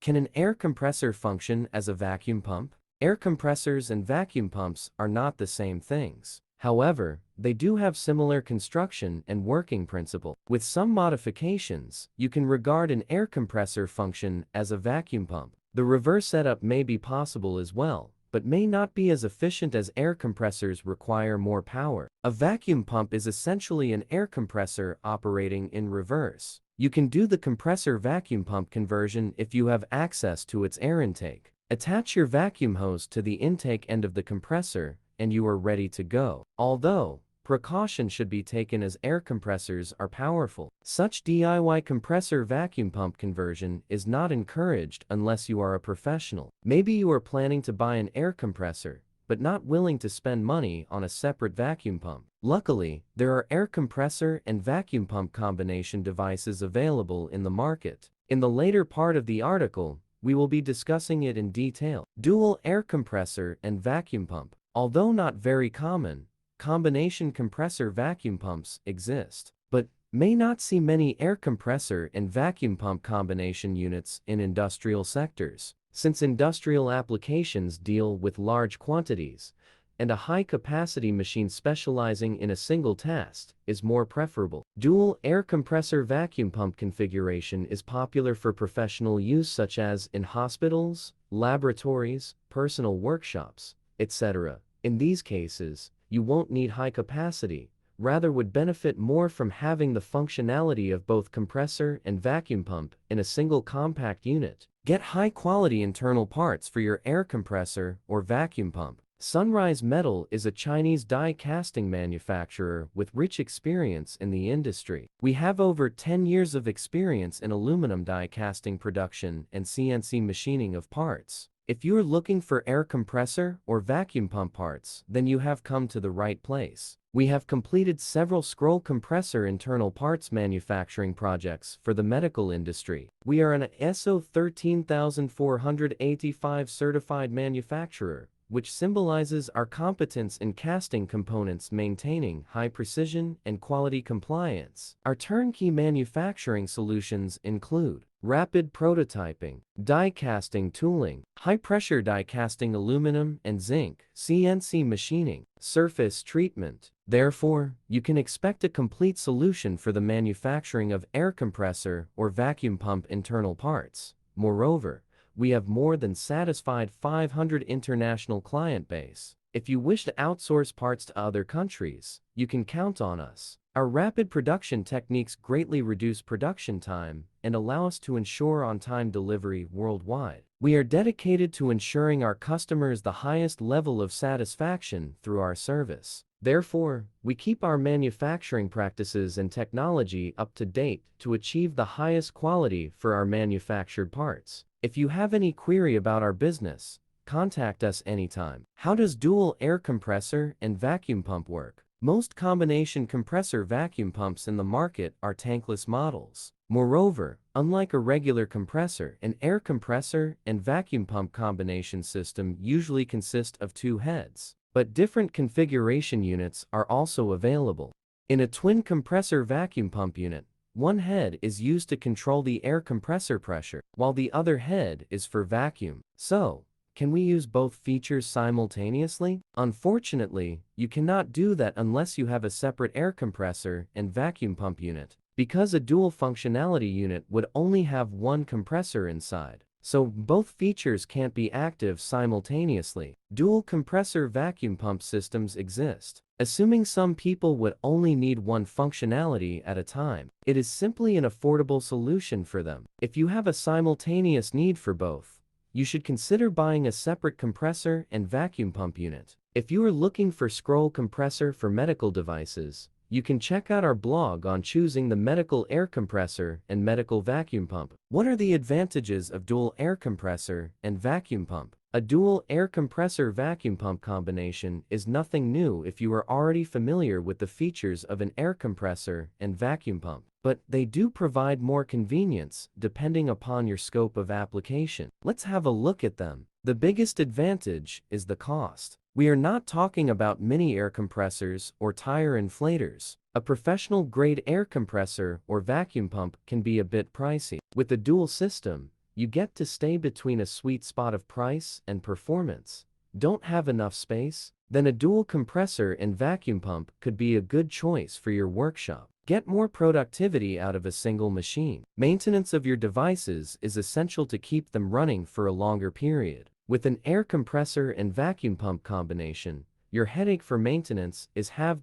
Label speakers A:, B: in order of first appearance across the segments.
A: Can an air compressor function as a vacuum pump? Air compressors and vacuum pumps are not the same things. However, they do have similar construction and working principle. With some modifications, you can regard an air compressor function as a vacuum pump. The reverse setup may be possible as well, but may not be as efficient as air compressors require more power. A vacuum pump is essentially an air compressor operating in reverse. You can do the compressor vacuum pump conversion if you have access to its air intake. Attach your vacuum hose to the intake end of the compressor, and you are ready to go. Although, precaution should be taken as air compressors are powerful. Such DIY compressor vacuum pump conversion is not encouraged unless you are a professional. Maybe you are planning to buy an air compressor, but not willing to spend money on a separate vacuum pump. Luckily, there are air compressor and vacuum pump combination devices available in the market. In the later part of the article, we will be discussing it in detail. Dual air compressor and vacuum pump. Although not very common, combination compressor vacuum pumps exist, but may not see many air compressor and vacuum pump combination units in industrial sectors, since industrial applications deal with large quantities, and a high-capacity machine specializing in a single task is more preferable. Dual air compressor vacuum pump configuration is popular for professional use such as in hospitals, laboratories, personal workshops, etc. In these cases, you won't need high capacity, rather would benefit more from having the functionality of both compressor and vacuum pump in a single compact unit. Get high-quality internal parts for your air compressor or vacuum pump. Sunrise Metal is a Chinese die casting manufacturer with rich experience in the industry. We have over 10 years of experience in aluminum die casting production and CNC machining of parts. If you're looking for air compressor or vacuum pump parts, then you have come to the right place. We have completed several scroll compressor internal parts manufacturing projects for the medical industry. We are an ISO 13485 certified manufacturer, which symbolizes our competence in casting components maintaining high precision and quality compliance. Our turnkey manufacturing solutions include rapid prototyping, die casting tooling, high-pressure die casting aluminum and zinc, CNC machining, surface treatment. Therefore, you can expect a complete solution for the manufacturing of air compressor or vacuum pump internal parts. Moreover, we have more than satisfied 500 international client base. If you wish to outsource parts to other countries, you can count on us. Our rapid production techniques greatly reduce production time and allow us to ensure on-time delivery worldwide. We are dedicated to ensuring our customers the highest level of satisfaction through our service. Therefore, we keep our manufacturing practices and technology up to date to achieve the highest quality for our manufactured parts. If you have any query about our business, contact us anytime. How does dual air compressor and vacuum pump work? Most combination compressor vacuum pumps in the market are tankless models. Moreover, unlike a regular compressor, an air compressor and vacuum pump combination system usually consist of two heads, but different configuration units are also available. In a twin compressor vacuum pump unit, one head is used to control the air compressor pressure, while the other head is for vacuum. So, can we use both features simultaneously? Unfortunately, you cannot do that unless you have a separate air compressor and vacuum pump unit, because a dual functionality unit would only have one compressor inside. So both features can't be active simultaneously. Dual compressor vacuum pump systems exist. Assuming some people would only need one functionality at a time, it is simply an affordable solution for them. If you have a simultaneous need for both, you should consider buying a separate compressor and vacuum pump unit. If you are looking for scroll compressor for medical devices, you can check out our blog on choosing the medical air compressor and medical vacuum pump. What are the advantages of dual air compressor and vacuum pump? A dual air compressor vacuum pump combination is nothing new if you are already familiar with the features of an air compressor and vacuum pump, but they do provide more convenience depending upon your scope of application. Let's have a look at them. The biggest advantage is the cost. We are not talking about mini air compressors or tire inflators. A professional grade air compressor or vacuum pump can be a bit pricey. With the dual system, You get to stay between a sweet spot of price and performance. Don't have enough space? Then a dual compressor and vacuum pump could be a good choice for your workshop. Get more productivity out of a single machine. Maintenance of your devices is essential to keep them running for a longer period. With an air compressor and vacuum pump combination, your headache for maintenance is half.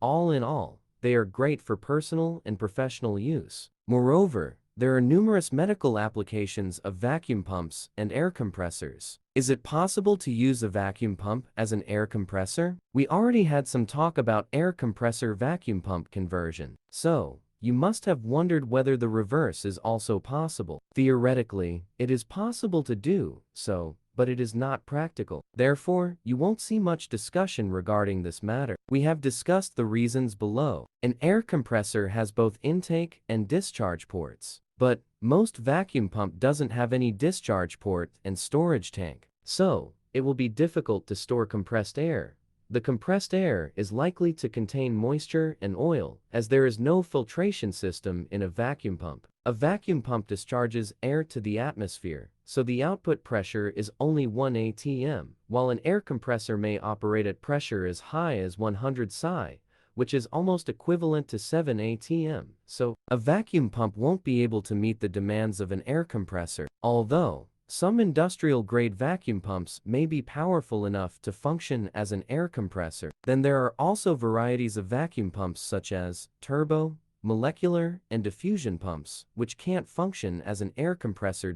A: All in all, they are great for personal and professional use. Moreover, there are numerous medical applications of vacuum pumps and air compressors. Is it possible to use a vacuum pump as an air compressor? We already had some talk about air compressor vacuum pump conversion. So, you must have wondered whether the reverse is also possible. Theoretically, it is possible to do so, but it is not practical. Therefore, you won't see much discussion regarding this matter. We have discussed the reasons below. An air compressor has both intake and discharge ports, but most vacuum pump doesn't have any discharge port and storage tank. So, it will be difficult to store compressed air. The compressed air is likely to contain moisture and oil, as there is no filtration system in a vacuum pump. A vacuum pump discharges air to the atmosphere, so the output pressure is only 1 atm, while an air compressor may operate at pressure as high as 100 psi, which is almost equivalent to 7 atm, so a vacuum pump won't be able to meet the demands of an air compressor. Although some industrial-grade vacuum pumps may be powerful enough to function as an air compressor, then there are also varieties of vacuum pumps such as turbo, molecular, and diffusion pumps, which can't function as an air compressor.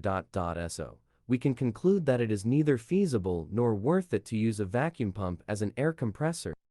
A: So, we can conclude that it is neither feasible nor worth it to use a vacuum pump as an air compressor.